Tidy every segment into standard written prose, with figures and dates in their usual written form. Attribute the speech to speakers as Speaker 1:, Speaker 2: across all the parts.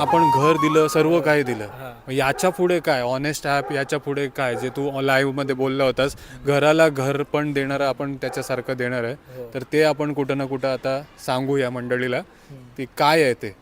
Speaker 1: आपण घर दिलं, सर्व काही दिलं. याच्या पुढे काय ऑनेस्ट ॲप, याच्या पुढे काय जे तू लाईव्हमध्ये बोलला होतास, घराला घर पण देणारं आपण त्याच्यासारखं देणार आहे. तर ते आपण कुठं ना कुठं आता सांगूया मंडळीला की काय आहे ते.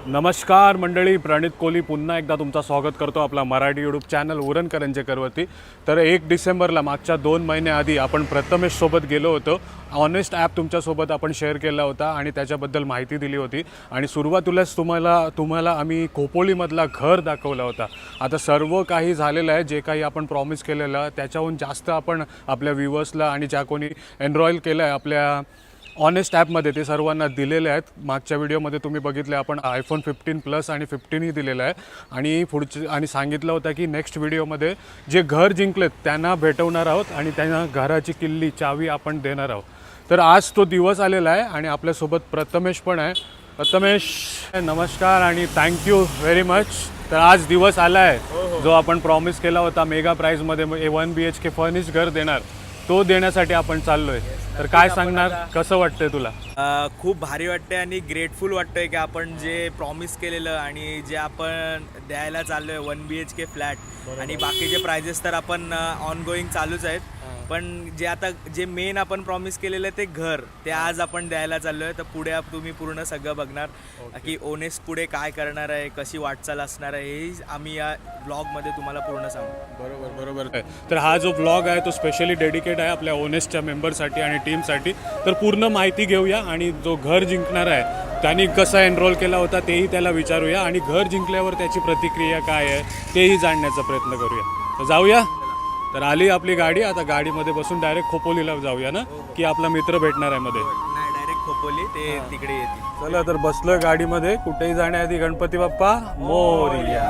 Speaker 1: नमस्कार मंडळी, प्रणित कोहली पुन्हा एकदा तुमचं स्वागत करतो आपला मराठी यूट्यूब चॅनल उरण करंजेकरवरती. तर 1 डिसेंबरला मागच्या 2 महिन्याआधी आपण प्रथमेशसोबत गेलो होतो. ऑनेस्ट ॲप तुमच्यासोबत आपण शेअर केला होता आणि त्याच्याबद्दल माहिती दिली होती. आणि सुरुवातीलाच तुम्हाला आम्ही खोपोलीमधला घर दाखवला होता. आता सर्व काही झालेलं आहे. जे काही आपण प्रॉमिस केलेलं त्याच्याहून जास्त आपण आपल्या व्ह्यूअर्सला आणि ज्या कोणी एनरॉयल केलं आहे आपल्या ऑनेस्ट ॲपमध्ये ते सर्वांना दिलेले आहेत. मागच्या व्हिडिओमध्ये तुम्ही बघितले आपण iPhone 15 प्लस आणि 15ही दिलेलं आहे. आणि सांगितलं होतं की नेक्स्ट व्हिडिओमध्ये जे घर जिंकलेत त्यांना भेटवणार आहोत आणि त्यांना घराची किल्ली चावी आपण देणार आहोत. तर आज तो दिवस आलेला आहे आणि आपल्यासोबत प्रथमेश पण आहे. प्रथमेश नमस्कार आणि थँक्यू व्हेरी मच. तर आज दिवस आला आहे जो आपण प्रॉमिस केला होता मेगा प्राईजमध्ये 1 BHK फर्निश घर देणार, तो देण्यासाठी आपण चाललो आहे. तर काय सांगणार, कसं वाटतंय तुला?
Speaker 2: खूप भारी वाटतंय आणि ग्रेटफुल वाटतंय की आपण जे प्रॉमिस केलेलं आणि जे आपण द्यायला चाललोय 1 BHK फ्लॅट आणि बाकीचे प्राइजेस तर आपण ऑनगोईंग चालूच आहेत. पण जे मेन आपण प्रॉमिस केलेलं ते घर, ते आज आपण द्यायला चाललोय. तर पुढे तुम्ही पूर्ण सगळं बघणार की ओनेस्ट पुढे काय करणार आहे, कशी वाटचाल असणार आहे, हे आम्ही या ब्लॉगमध्ये तुम्हाला पूर्ण सांगू.
Speaker 1: बरोबर आहे. तर हा जो ब्लॉग आहे तो स्पेशली डेडिकेट आहे आपल्या ओनेस्टच्या मेंबरसाठी आणि टीमसाठी. तर पूर्ण माहिती घेऊया आणि जो घर जिंकणार आहे त्यांनी कसा एनरोल केला होता तेही त्याला विचारूया आणि घर जिंकल्यावर त्याची प्रतिक्रिया काय आहे तेही जाणण्याचा प्रयत्न करूया. तर जाऊया. तर आली आपली गाडी. आता गाडीमध्ये बसून डायरेक्ट खोपोलीला जाऊया ना, की आपला मित्र भेटणार आहे मध्ये?
Speaker 2: नाही, डायरेक्ट खोपोली ते तिकडे येतील.
Speaker 1: चला तर बसलोय गाडीमध्ये. कुठेही जाण्याआधी गणपती बाप्पा मोरया.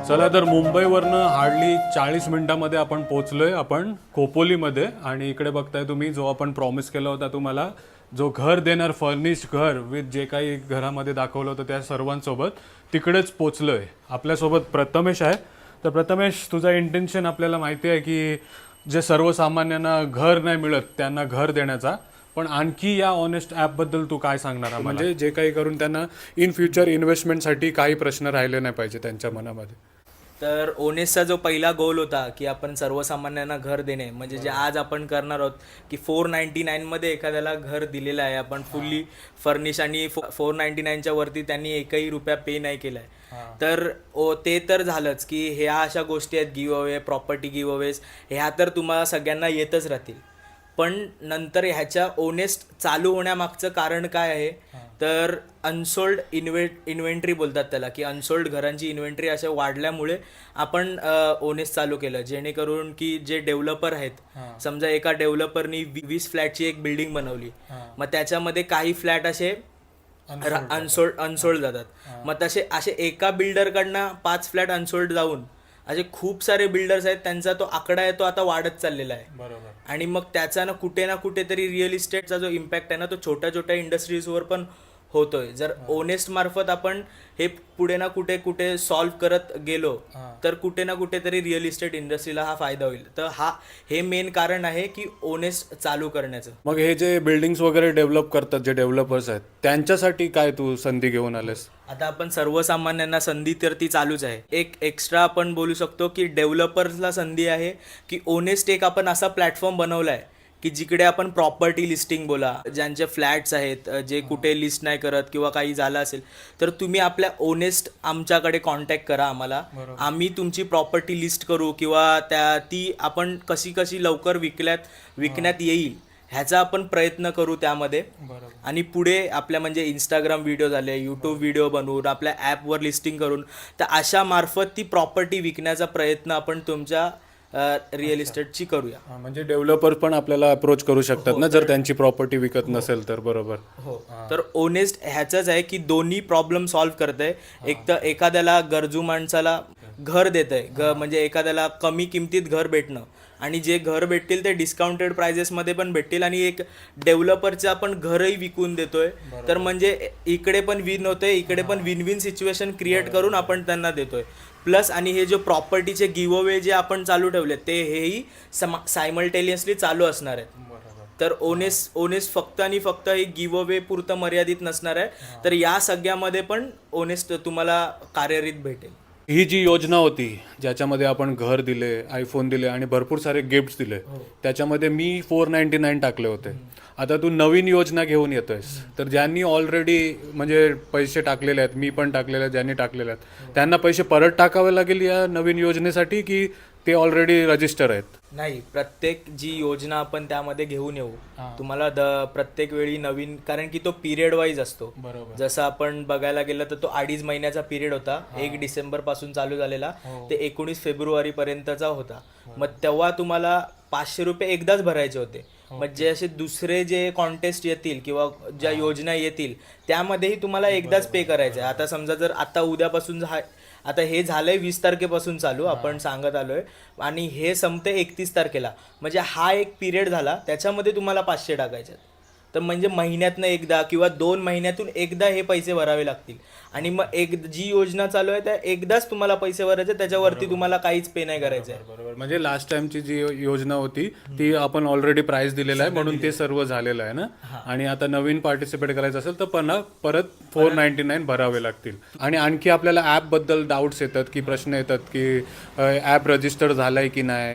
Speaker 1: चला तर मुंबईवरनं हार्डली 40 मिनिटामध्ये आपण पोहोचलोय आपण खोपोलीमध्ये. आणि इकडे बघताय तुम्ही जो आपण प्रॉमिस केला होता तुम्हाला, जो घर देणार फर्निश घर विथ जे काही घरामध्ये दाखवलं होतं त्या सर्वांसोबत, तिकडेच पोचलोय. आपल्यासोबत प्रथमेश आहे. तर प्रथमेश, तुझा इंटेन्शन आपल्याला माहिती आहे की जे सर्वसामान्यांना घर नाही मिळत त्यांना घर देण्याचा, पण आणखी या ऑनेस्ट ॲपबद्दल तू काय सांगणार? म्हणजे जे काही करून त्यांना इन फ्युचर इन्व्हेस्टमेंटसाठी काही प्रश्न राहिले नाही पाहिजे त्यांच्या मनामध्ये.
Speaker 2: तर ओनेस्टचा जो पहिला गोल होता की आपण सर्वसामान्यांना घर देणे, म्हणजे जे आज आपण करणार आहोत की 499 मध्ये एखाद्याला घर दिलेलं आहे आपण फुल्ली फर्निश आणि 499च्या वरती त्यांनी एकही रुपया पे नाही केलाय. तर ते तर झालंच की ह्या अशा गोष्टी आहेत, give away, property give Awez, ह्या तर तुम्हाला सगळ्यांना येतच राहतील. पण नंतर ह्याच्या ओनेस्ट चालू होण्यामागचं कारण काय आहे, तर अनसोल्ड इन्व्हेंटरी बोलतात त्याला, की अनसोल्ड घरांची इन्व्हेंटरी अशा वाढल्यामुळे आपण ओनेस्ट चालू केलं. जेणेकरून की जे डेव्हलपर आहेत, समजा एका डेव्हलपरनी 20 फ्लॅटची एक बिल्डिंग बनवली, मग त्याच्यामध्ये काही फ्लॅट असे अनसोल्ड जातात. मग असे एका बिल्डरकडनं 5 फ्लॅट अनसोल्ड जाऊन असे खूप सारे बिल्डर्स आहेत, त्यांचा तो आकडा आहे तो आता वाढत चाललेला आहे. आणि मग त्याचा ना कुठेतरी रिअल इस्टेटचा जो इम्पॅक्ट आहे ना, तो छोट्या छोट्या इंडस्ट्रीजवर पण होतोय. जर ओनेस्ट मार्फत आपण हे पुढे ना कुठे सॉल्व्ह करत गेलो तर कुठे ना कुठेतरी रिअल इस्टेट इंडस्ट्रीला हा फायदा होईल. तर हे मेन कारण आहे की ओनेस्ट चालू करण्याचं.
Speaker 1: मग हे जे बिल्डिंग्स वगैरे डेव्हलप करतात, जे डेव्हलपर्स आहेत, त्यांच्यासाठी काय तू संधी घेऊन आलेस?
Speaker 2: आता आपण सर्वसामान्यांना संधी तर ती चालूच आहे. एक एक्स्ट्रा आपण बोलू शकतो की डेव्हलपर्सला संधी आहे की ओनेस्ट एक आपण असा प्लॅटफॉर्म बनवला आहे की जिकडे आपण प्रॉपर्टी लिस्टिंग बोला, ज्यांचे फ्लॅट्स आहेत जे कुठे लिस्ट नाही करत किंवा काही झालं असेल तर तुम्ही आपल्या ओनेस्ट आमच्याकडे कॉन्टॅक्ट करा आम्हाला. आम्ही तुमची प्रॉपर्टी लिस्ट करू किंवा ती आपण कशी लवकर विकण्यात येईल ह्याचा आपण प्रयत्न करू त्यामध्ये. आणि पुढे आपल्या म्हणजे इंस्टाग्राम व्हिडिओ झाले, यूट्यूब व्हिडिओ बनवून आपल्या ॲपवर लिस्टिंग करून तर अशा मार्फत ती प्रॉपर्टी विकण्याचा प्रयत्न आपण तुमच्या रिअल इस्टेटची करूया.
Speaker 1: म्हणजे डेव्हलपर पण आपल्याला अप्रोच करू शकतात ना, जर त्यांची प्रॉपर्टी विकत नसेल तर. बरोबर.
Speaker 2: हो. तर ओनेस्ट ह्याचंच आहे की दोन्ही प्रॉब्लेम सॉल्व्ह करतंय. एक तर एखाद्याला गरजू माणसाला घर देतंय, म्हणजे एखाद्याला कमी किमतीत घर भेटणं आणि जे घर भेटतील ते डिस्काउंटेड प्राइजेसमध्ये पण भेटतील आणि एक डेव्हलपरचं आपण घरही विकून देतोय. तर म्हणजे इकडे पण विन होतंय, इकडे पण विन विन सिच्युएशन क्रिएट करून आपण त्यांना देतोय. प्लस आणि हे जे प्रॉपर्टीचे गिव्ह अवे जे आपण चालू ठेवले ते हेही सायमल्टेनियसली चालू असणार आहेत. तर ओनेस्ट फक्त आणि फक्त हे गिव्ह अवे पुरतं मर्यादित नसणार आहे. तर या सगळ्यामध्ये पण ओनेस्ट तुम्हाला कार्यरीत भेटेल.
Speaker 1: ही जी योजना होती ज्याच्यामध्ये आपण घर दिले, आयफोन दिले आणि भरपूर सारे गिफ्ट्स दिले, त्याच्यामध्ये मी 499 टाकले होते. आता तू नवीन योजना घेऊन येतोयस, तर ज्यांनी ऑलरेडी म्हणजे पैसे टाकलेले आहेत, मी पण टाकलेले आहेत, ज्यांनी टाकलेले आहेत, त्यांना पैसे परत टाकावे लागेल या नवीन योजनेसाठी की ते ऑलरेडी रजिस्टर आहेत?
Speaker 2: नाही, प्रत्येक जी योजना आपण त्यामध्ये घेऊन येऊ तुम्हाला प्रत्येक वेळी नवीन, कारण की तो पिरियड वाईज असतो.
Speaker 1: बरोबर.
Speaker 2: जसं आपण बघायला गेलं तर तो 2.5 महिन्याचा पिरियड होता. 1 डिसेंबर पासून चालू झालेला ते 19 फेब्रुवारी पर्यंतचा होता. मग तेव्हा तुम्हाला 500 रुपये एकदाच भरायचे होते. मग जे असे दुसरे जे कॉन्टेस्ट येतील किंवा ज्या योजना येतील त्यामध्येही तुम्हाला एकदाच पे करायचं आहे. आता समजा जर आता उद्यापासून आता हे झालंय 20 तारखेपासून चालू आपण सांगत आलोय आणि हे संपते 31 तारखेला. म्हणजे हा एक पिरियड झाला, त्याच्यामध्ये तुम्हाला 500 टाकायचे. तर म्हणजे महिन्यातनं एकदा किंवा 2 महिन्यातून एकदा हे पैसे भरावे लागतील. आणि मग जी योजना चालू आहे त्या एकदाच तुम्हाला पैसे भरायचे, त्याच्यावरती तुम्हाला काहीच पे नाही करायचं आहे.
Speaker 1: बरोबर. म्हणजे लास्ट टाइमची जी योजना होती ती आपण ऑलरेडी प्राइस दिलेला आहे म्हणून ते सर्व झालेलं आहे ना. आणि आता नवीन पार्टिसिपेट करायचं असेल तर पण परत 499 भरावे लागतील. आणि आणखी आपल्याला ॲप बद्दल डाऊट्स येतात की प्रश्न येतात की ॲप रजिस्टर झालाय की नाही.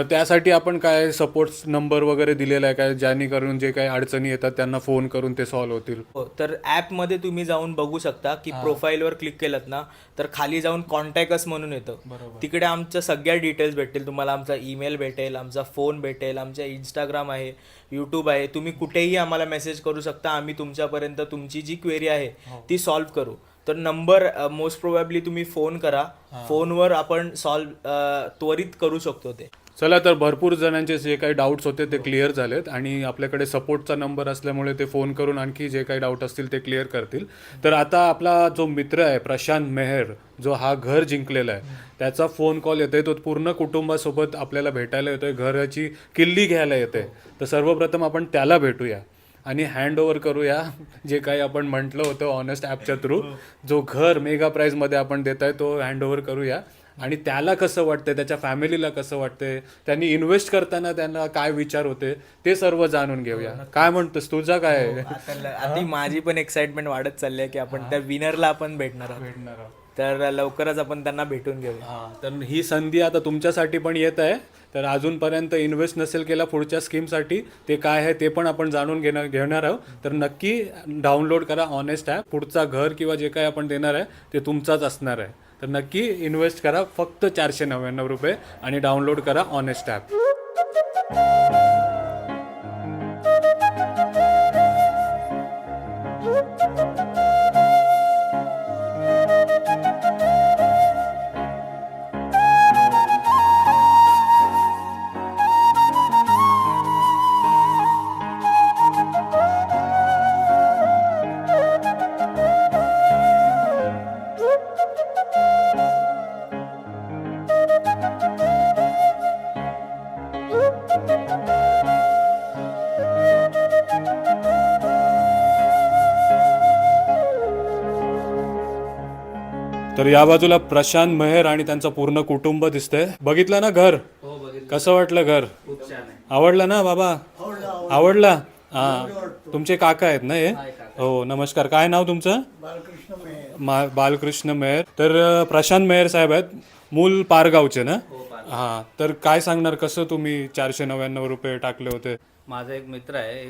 Speaker 1: त्यासाठी आपण काय सपोर्ट नंबर वगैरे दिलेला आहे काय, ज्याने करून जे काही अडचणी येतात त्यांना फोन करून ते सॉल्व्ह होतील?
Speaker 2: हो, तर ॲपमध्ये तुम्ही जाऊन बघू शकता की प्रोफाईलवर क्लिक केलं ना तर खाली जाऊन कॉन्टॅक्ट अस म्हणून येतं. तिकडे आमच्या सगळ्या डिटेल्स भेटतील तुम्हाला. आमचा ईमेल भेटेल, आमचा फोन भेटेल, आमच्या इंस्टाग्राम आहे, यूट्यूब आहे. तुम्ही कुठेही आम्हाला मेसेज करू शकता. आम्ही तुमच्यापर्यंत तुमची जी क्वेरी आहे ती सॉल्व्ह करू. तर नंबर मोस्ट प्रोबॅबली तुम्ही फोन करा, फोनवर आपण त्वरित करू शकतो ते.
Speaker 1: चला, तर भरपूर जणांचे जे काही डाऊट्स होते ते क्लिअर झालेत आणि आपल्याकडे सपोर्टचा नंबर असल्यामुळे ते फोन करून आणखी जे काही डाऊट असतील ते क्लिअर करतील. तर आता आपला जो मित्र आहे प्रशांत मेहर, जो हा घर जिंकलेला आहे, त्याचा फोन कॉल येतोय. तो पूर्ण कुटुंबासोबत आपल्याला भेटायला येतोय, घराची किल्ली घ्यायला येते. तर सर्वप्रथम आपण त्याला भेटूया आणि हँड ओव्हर करूया जे काही आपण म्हटलं होतं ऑनेस्ट ॲपच्या थ्रू. जो घर मेगा प्राईजमध्ये आपण देत आहे तो हँड ओव्हर करूया आणि त्याला कसं वाटतंय, त्याच्या फॅमिलीला कसं वाटतंय, त्यांनी इन्व्हेस्ट करताना त्यांना काय विचार होते ते सर्व जाणून घेऊया. काय म्हणतोस, तुझा काय आहे?
Speaker 2: आता माझी पण एक्साइटमेंट वाढत चालली आहे की आपण त्या विनरला आपण भेटणार आहोत. तर लवकरच आपण त्यांना भेटून घेऊया.
Speaker 1: तर ही संधी आता तुमच्यासाठी पण येत आहे. तर अजूनपर्यंत इन्व्हेस्ट नसेल केला पुढच्या स्कीमसाठी, ते काय आहे ते पण आपण जाणून घेणार आहोत. तर नक्की डाउनलोड करा ऑनेस्ट ॲप. पुढचा घर किंवा जे काही आपण देणार आहे ते तुमचाच असणार आहे. तर नक्की इन्व्हेस्ट करा फक्त 499 रुपये आणि डाउनलोड करा ऑनेस्ट ॲप. तर या बाजूला प्रशांत मेहर आणि त्यांचं पूर्ण कुटुंब दिसतंय. बघितलं ना घर? कसं वाटलं घर? आवडलं ना बाबा? आवडला? हा, तुमचे काका आहेत ना हे? हो, नमस्कार. काय नाव तुमचं? बालकृष्ण मेहर. तर प्रशांत मेहर साहेब आहेत, मूल पारगावचे ना? हा, तर काय सांगणार, कसं तुम्ही 499 रुपये टाकले होते?
Speaker 3: माझा एक मित्र आहे,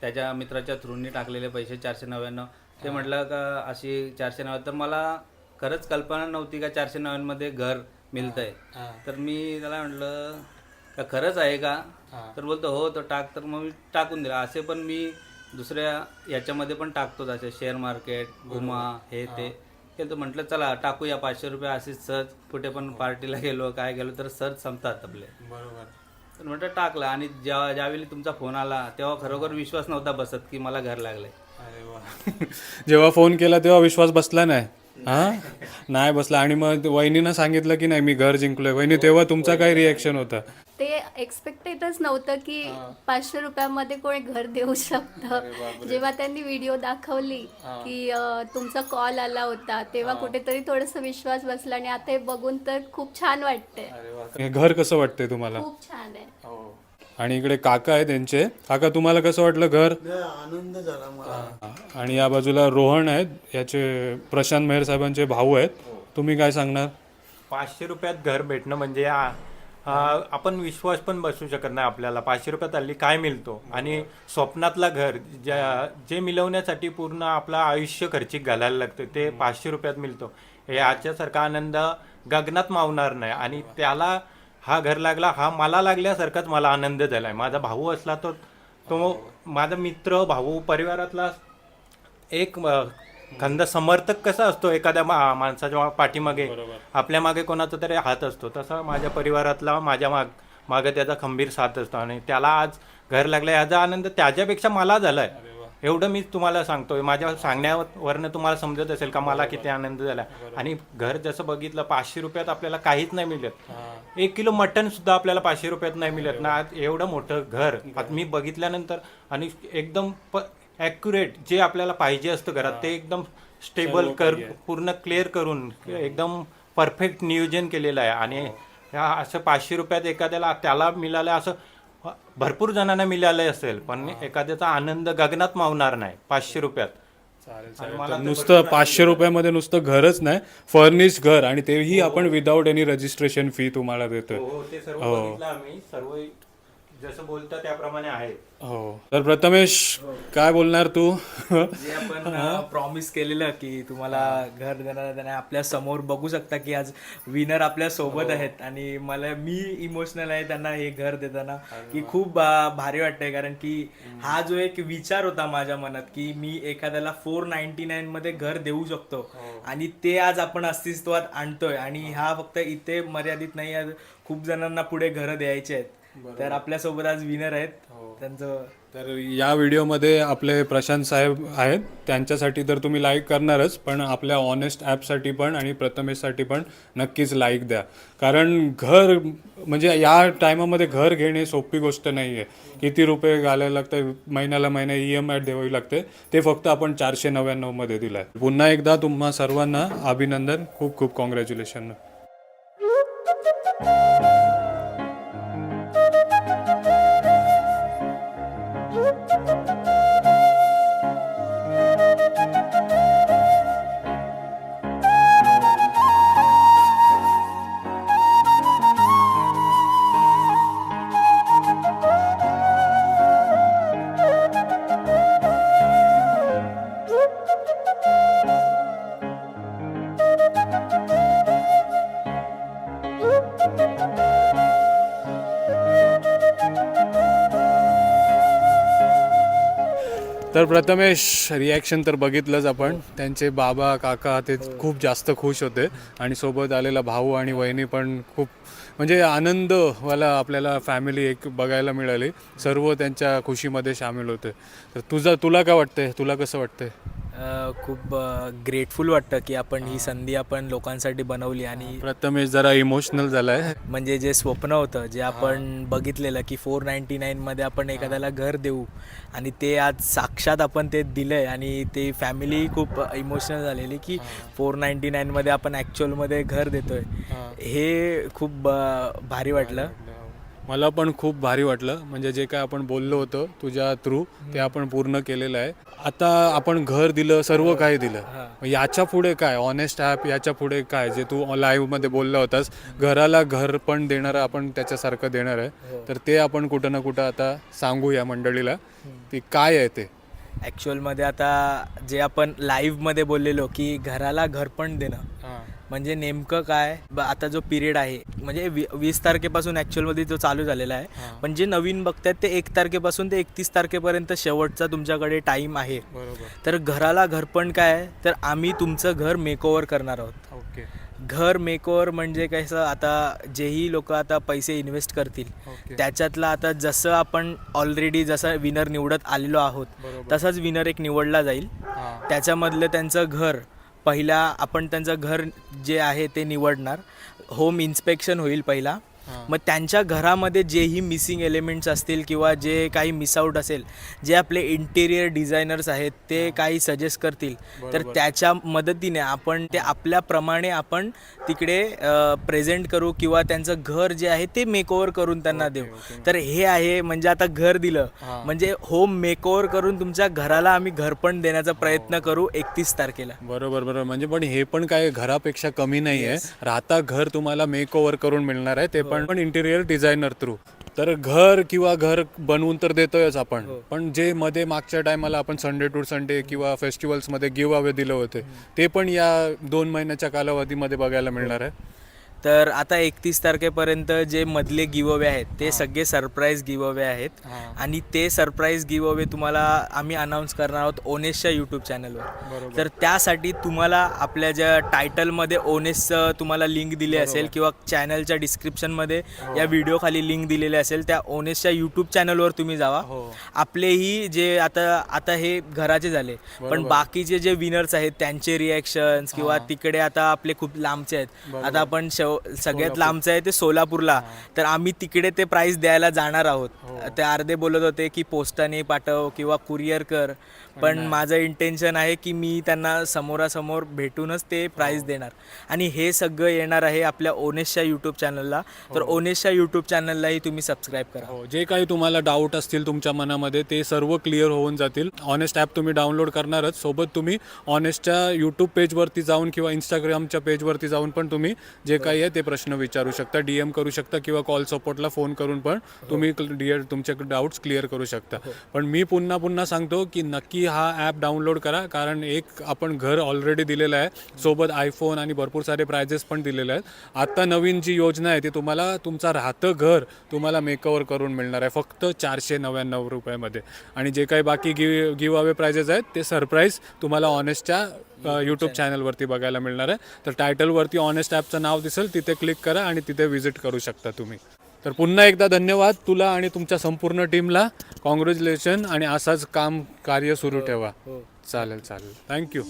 Speaker 3: त्याच्या मित्राच्या थ्रूनी टाकलेले पैसे 499. ते म्हटलं का अशी 499, तर मला खरंच कल्पना नव्हती का 499 मध्ये घर मिळतंय. तर मी त्याला म्हटलं का खरंच आहे का? तर बोलतो हो, तर टाक. तर मग मी टाकून दिला. असे पण मी दुसऱ्या याच्यामध्ये पण टाकतोच, असे शेअर मार्केट, गुमा, हे ते केलं. तर म्हटलं चला टाकूया 500 रुपये. असेच सहज कुठे पण पार्टीला गेलो काय गेलो तर सहज संपतात आपले.
Speaker 1: बरोबर.
Speaker 3: तर म्हटलं टाकलं. आणि ज्यावेळी तुमचा फोन आला तेव्हा खरोखर विश्वास नव्हता बसत की मला घर लागलंय.
Speaker 1: जेव्हा फोन केला तेव्हा विश्वास बसला नाही? हा, नाही बसला. आणि मग वहिनीनं सांगितलं की नाही मी घर जिंकलोय, वहिनी तेव्हा तुमचा काय रिएक्शन होता?
Speaker 4: ते एक्सपेक्टेडच नव्हतं की 500 रुपयामध्ये कोणी घर देऊ शकतं. जेव्हा त्यांनी व्हिडिओ दाखवली की तुमचा कॉल आला होता, तेव्हा कुठेतरी थोडंसं विश्वास बसला आणि आता हे बघून तर खूप छान वाटतंय.
Speaker 1: हे घर कसं वाटतंय तुम्हाला?
Speaker 4: खूप छान आहे.
Speaker 1: आणि इकडे काका आहे त्यांचे. काका, तुम्हाला कसं वाटलं घर?
Speaker 5: आनंद झाला मला.
Speaker 1: आणि या बाजूला रोहन आहेत, याचे प्रशांत मेहर साहेबांचे भाऊ आहेत. तुम्ही काय सांगणार?
Speaker 6: 500 रुपयात घर भेटणं म्हणजे आपण विश्वास पण बसू शकत नाही आपल्याला. 500 रुपयात हल्ली काय मिळतो, आणि स्वप्नातला घर जे मिळवण्यासाठी पूर्ण आपलं आयुष्य खर्चिक घालायला लागतं ते 500 रुपयात मिळतो. हे याच्यासारखा आनंद गगनात मावणार नाही. आणि त्याला हा घर लागला, हा मला लागल्यासारखाच मला आनंद झालाय. माझा भाऊ असला तर तो माझा मित्र, भाऊ, परिवारातला एक खंद समर्थक कसा असतो एखाद्या माणसाच्या पाठीमागे, आपल्या मागे कोणाचा तरी हात असतो, तसा माझ्या परिवारातला माझ्या मागे त्याचा खंबीर साथ असतो. आणि त्याला आज घर लागलं याचा आनंद त्याच्यापेक्षा मला झालाय. एवढं मी तुम्हाला सांगतोय. माझ्या सांगण्यावरनं तुम्हाला समजत असेल का मला किती आनंद झाला. आणि घर जसं बघितलं, 500 रुपयात आपल्याला काहीच नाही मिळत. 1 किलो मटण सुद्धा आपल्याला 500 रुपयात नाही मिळत ना. एवढं मोठं घर आता मी बघितल्यानंतर, आणि एकदम ॲक्युरेट जे आपल्याला पाहिजे असतं घरात ते एकदम स्टेबल पूर्ण क्लिअर करून एकदम परफेक्ट नियोजन केलेलं आहे. आणि असं 500 रुपयात एखाद्याला त्याला मिळालं, असं भरपूर जणांना मिळालं असेल, पण एखाद्याचा आनंद गगनात मावणार नाही 500 रुपयात.
Speaker 1: नुसतं 500 रुपयामध्ये नुसतं घरच नाही, फर्निश घर, आणि तेही आपण विदाऊट एनी रजिस्ट्रेशन फी तुम्हाला देतोय.
Speaker 6: हो, ते सर्व बघितलं आम्ही. सर्व जसं बोलतं त्याप्रमाणे आहे.
Speaker 1: हो. तर प्रथमेश, काय बोलणार तू?
Speaker 2: जे आपण प्रॉमिस केलेलं की तुम्हाला घर देणार, त्याने आपल्या समोर बघू शकता की आज विनर आपल्या सोबत आहेत. आणि मी इमोशनल आहे त्यांना हे घर देताना, की खूप भारी वाटतंय. कारण की हा जो एक विचार होता माझ्या मनात की मी एखाद्याला 499 मध्ये घर देऊ शकतो, आणि ते आज आपण अस्तित्वात आणतोय. आणि हा फक्त इथे मर्यादित नाही, आज खूप जणांना पुढे घरं द्यायचे आहेत. तर आपल्यासोबत आज विनर आहेत त्यांचं.
Speaker 1: तर या व्हिडिओमध्ये आपले प्रशांत साहेब आहेत, त्यांच्यासाठी तर तुम्ही लाईक करणारच, पण आपल्या ऑनेस्ट ॲपसाठी पण आणि प्रथमेशसाठी पण नक्कीच लाईक द्या. कारण घर म्हणजे या टायमामध्ये घर घेणे सोपी गोष्ट नाही आहे. किती रुपये घालायला लागते, महिन्याला महिना EMI द्यावी लागते, ते फक्त आपण 499 मध्ये दिलं आहे. पुन्हा एकदा तुम्हा सर्वांना अभिनंदन, खूप खूप कॉंग्रॅच्युलेशन. तर प्रथमेश, रिॲक्शन तर बघितलंच आपण. त्यांचे बाबा, काका ते खूप जास्त खुश होते, आणि सोबत आलेला भाऊ आणि वहिनी पण खूप म्हणजे आनंदवाला आपल्याला फॅमिली एक बघायला मिळाली. सर्व त्यांच्या खुशीमध्ये सामील होते. तर तुला काय वाटतंय? तुला कसं वाटतंय?
Speaker 2: खूप ग्रेटफुल वाटतं की आपण ही संधी आपण लोकांसाठी बनवली. आणि
Speaker 1: प्रथमेश जरा इमोशनल झालाय.
Speaker 2: म्हणजे जे स्वप्न होतं, जे आपण बघितलेलं की 499 मध्ये आपण एखाद्याला घर देऊ, आणि ते आज साक्षात आपण ते दिलंय. आणि ते फॅमिली खूप इमोशनल झालेली की 499 मध्ये आपण ॲक्च्युअलमध्ये घर देतोय. हे खूप भारी वाटलं.
Speaker 1: मला पण खूप भारी वाटलं. म्हणजे जे काय आपण बोललो होतो तुझ्या थ्रू, ते आपण पूर्ण केलेलं आहे. आता आपण घर दिलं, सर्व काही दिलं, याच्या पुढे काय? ऑनेस्ट ॲप याच्या पुढे काय? जे तू लाईव्हमध्ये बोलला होतास, घराला घर पण देणार आपण त्याच्यासारखं देणार आहे. तर ते आपण कुठं ना कुठं आता सांगू या मंडळीला, ती काय आहे ते.
Speaker 2: ॲक्च्युअलमध्ये आता जे आपण लाईव्हमध्ये बोललेलो की घराला घर पण देणं, म्हणजे नेमकं काय? आता जो पिरियड आहे, म्हणजे 20 तारखेपासून ॲक्च्युअलमध्ये तो चालू झालेला आहे. पण जे नवीन बघतात ते 1 तारखेपासून ते 31 तारखेपर्यंत शेवटचा तुमच्याकडे टाईम आहे. तर घराला घरपण काय आहे? तर आम्ही तुमचं घर मेकओव्हर करणार आहोत.
Speaker 1: ओके.
Speaker 2: घर मेकओव्हर म्हणजे कसं, आता जेही लोक आता पैसे इन्व्हेस्ट करतील त्याच्यातला, आता जसं आपण ऑलरेडी जसं विनर निवडत आलेलो आहोत, तसाच विनर एक निवडला जाईल. त्याच्यामधलं त्यांचं घर पहिला आपण त्यांचं घर जे आहे ते निवडणार. होम इन्स्पेक्शन होईल पहिला, मग त्यांच्या घरामध्ये जेही मिसिंग एलिमेंट्स असतील किंवा जे काही मिसआउट असेल, जे आपले इंटेरियर डिझायनर्स आहेत ते काही सजेस्ट करतील, तर त्याच्या मदतीने आपण ते आपल्याप्रमाणे आपण तिकडे प्रेझेंट करू किंवा त्यांचं घर जे आहे ते मेकओव्हर करून त्यांना देऊ. तर हे आहे, म्हणजे आता घर दिलं म्हणजे होम मेकओव्हर करून तुमच्या घराला आम्ही घर पण देण्याचा प्रयत्न करू 31 तारखेला.
Speaker 1: बरोबर. म्हणजे पण हे पण काय घरापेक्षा कमी नाही आहे. राहता घर तुम्हाला मेक ओव्हर करून मिळणार आहे, ते पण इंटिरियर डिझायनर थ्रू. तर घर किंवा घर बनवून तर देतोयच आपण, पण जे मध्ये मागच्या टायमाला आपण संडे टू संडे किंवा फेस्टिवल्समध्ये गिव्ह अवे दिले होते, ते पण या 2 महिन्याच्या कालावधीमध्ये बघायला मिळणार आहे.
Speaker 2: तर आता 31 तारखेपर्यंत जे मधले गिव्ह अवे आहेत ते सगळे सरप्राईज गिव्ह अवे आहेत. आणि ते सरप्राईज गिव्ह अवे तुम्हाला आम्ही अनाऊन्स करणार आहोत ओनेसच्या यूट्यूब चॅनलवर. तर त्यासाठी तुम्हाला आपल्या ज्या टायटलमध्ये ओनेसचं तुम्हाला लिंक दिली असेल किंवा चॅनलच्या डिस्क्रिप्शनमध्ये या व्हिडिओ खाली लिंक दिलेली असेल, त्या ओनेसच्या यूट्यूब चॅनलवर तुम्ही जावा. आपलेही जे आता हे घराचे झाले, पण बाकीचे जे विनर्स आहेत त्यांचे रिॲक्शन्स किंवा तिकडे आता आपले खूप लांबचे आहेत. आता आपण सगळ्यात लांबचं आहे ते सोलापूरला, तर आम्ही तिकडे ते प्राइस द्यायला जाणार आहोत. ते अर्धे बोलत होते की पोस्टाने पाठव किंवा कुरिअर कर, पण माझं इंटेन्शन आहे की मी त्यांना समोरासमोर भेटूनच ते प्राइस देणार. आणि हे सगळं येणार आहे आपल्या ओनेसच्या यूट्यूब चॅनलला. तर ओनेसच्या यूट्यूब चॅनललाही तुम्ही सबस्क्राईब करा.
Speaker 1: जे काही तुम्हाला डाऊट असतील तुमच्या मनामध्ये ते सर्व क्लिअर होऊन जातील. ऑनेस्ट ॲप तुम्ही डाउनलोड करणारच, सोबत तुम्ही ऑनेस्टच्या यूट्यूब पेजवरती जाऊन किंवा इंस्टाग्रामच्या पेजवरती जाऊन पण तुम्ही जे काही आहे ते प्रश्न विचारू शकता, DM करू शकता किंवा कॉल सपोर्टला फोन करून पण तुम्ही तुमचे डाऊट्स क्लिअर करू शकता. पण मी पुन्हा सांगतो की नक्की हा ॲप डाउनलोड करा, कारण एक आपण घर ऑलरेडी दिलेलं आहे, सोबत आयफोन आणि भरपूर सारे प्राइजेस पण दिलेले आहेत. आता नवीन जी योजना आहे ती तुम्हाला तुमचा राहतं घर तुम्हाला मेकओव्हर करून मिळणार आहे फक्त 499 रुपयामध्ये. आणि जे काही बाकी गिव्ह अवे प्राइजेस आहेत ते सरप्राईज तुम्हाला ऑनेस्टच्या यूट्यूब चॅनलवरती बघायला मिळणार आहे. तर टायटलवरती ऑनेस्ट ॲपचं नाव दिसेल, तिथे क्लिक करा आणि तिथे व्हिजिट करू शकता तुम्ही. तर पुन्हा एकदा धन्यवाद तुला आणि तुमच्या संपूर्ण टीमला. कॉंग्रॅच्युलेशन आणि असाच कार्य सुरू ठेवा. चालेल. थँक्यू.